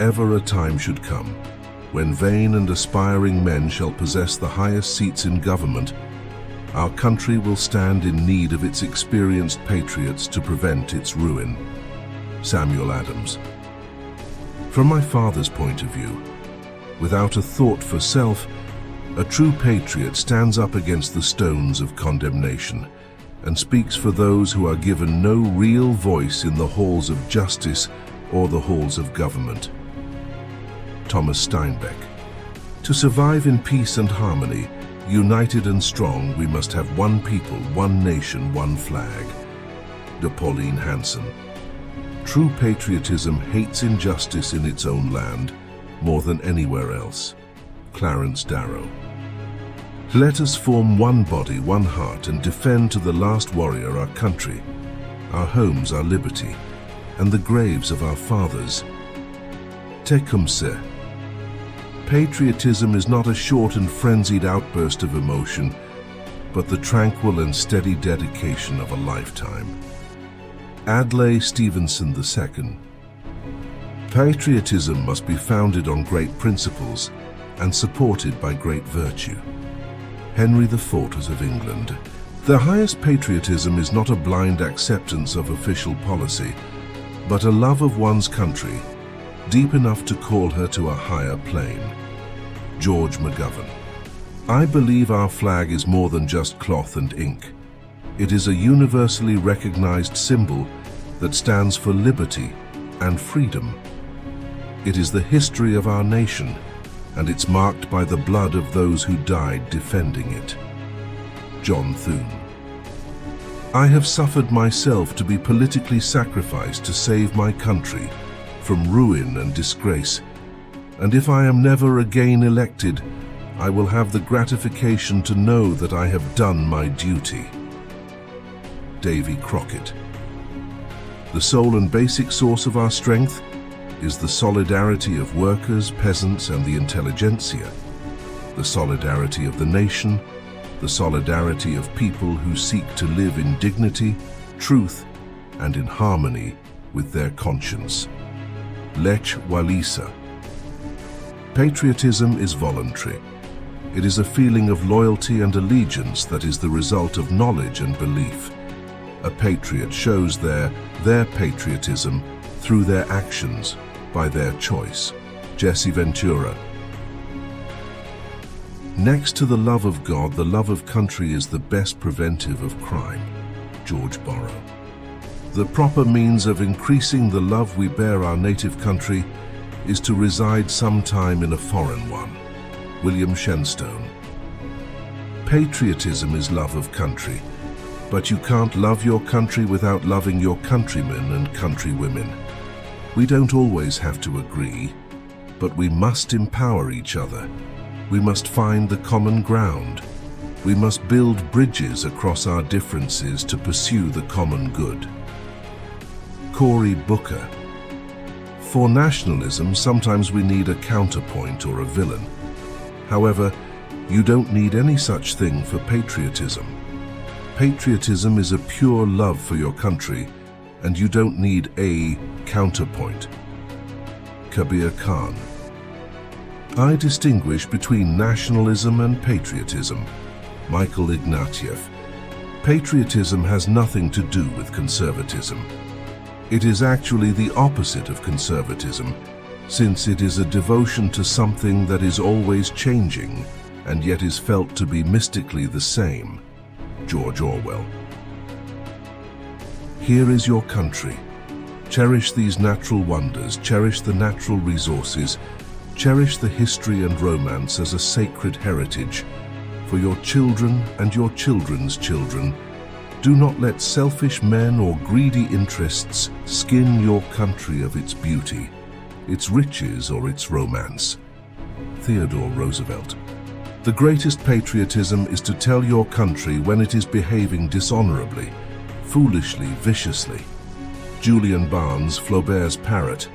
ever a time should come, when vain and aspiring men shall possess the highest seats in government, our country will stand in need of its experienced patriots to prevent its ruin. Samuel Adams. From my father's point of view, without a thought for self, a true patriot stands up against the stones of condemnation and speaks for those who are given no real voice in the halls of justice or the halls of government. Thomas Steinbeck. To survive in peace and harmony, united and strong, we must have one people, one nation, one flag. De Pauline Hanson. True patriotism hates injustice in its own land more than anywhere else. Clarence Darrow. Let us form one body, one heart, and defend to the last warrior our country, our homes, our liberty, and the graves of our fathers. Tecumseh. Patriotism is not a short and frenzied outburst of emotion, but the tranquil and steady dedication of a lifetime. Adlai Stevenson II. Patriotism must be founded on great principles and supported by great virtue. Henry IV of England. The highest patriotism is not a blind acceptance of official policy, but a love of one's country, deep enough to call her to a higher plane. George McGovern. I believe our flag is more than just cloth and ink. It is a universally recognized symbol that stands for liberty and freedom. It is the history of our nation, and it's marked by the blood of those who died defending it. John Thune. I have suffered myself to be politically sacrificed to save my country from ruin and disgrace, and if I am never again elected, I will have the gratification to know that I have done my duty. Davy Crockett. The sole and basic source of our strength is the solidarity of workers, peasants, and the intelligentsia, the solidarity of the nation, the solidarity of people who seek to live in dignity, truth, and in harmony with their conscience. Lech Walesa. Patriotism is voluntary. It is a feeling of loyalty and allegiance that is the result of knowledge and belief. A patriot shows their patriotism through their actions, by their choice. Jesse Ventura. Next to the love of God, the love of country is the best preventive of crime. George Borrow. The proper means of increasing the love we bear our native country is to reside sometime in a foreign one. William Shenstone. Patriotism is love of country, but you can't love your country without loving your countrymen and countrywomen. We don't always have to agree, but we must empower each other. We must find the common ground. We must build bridges across our differences to pursue the common good. Cory Booker. For nationalism, sometimes we need a counterpoint or a villain. However, you don't need any such thing for patriotism. Patriotism is a pure love for your country, and you don't need a counterpoint. Kabir Khan. I distinguish between nationalism and patriotism. Michael Ignatieff. Patriotism has nothing to do with conservatism. It is actually the opposite of conservatism, since it is a devotion to something that is always changing and yet is felt to be mystically the same. George Orwell. Here is your country. Cherish these natural wonders, cherish the natural resources, cherish the history and romance as a sacred heritage for your children and your children's children. Do not let selfish men or greedy interests skin your country of its beauty, its riches, or its romance. Theodore Roosevelt. The greatest patriotism is to tell your country when it is behaving dishonorably, foolishly, viciously. Julian Barnes, Flaubert's parrot.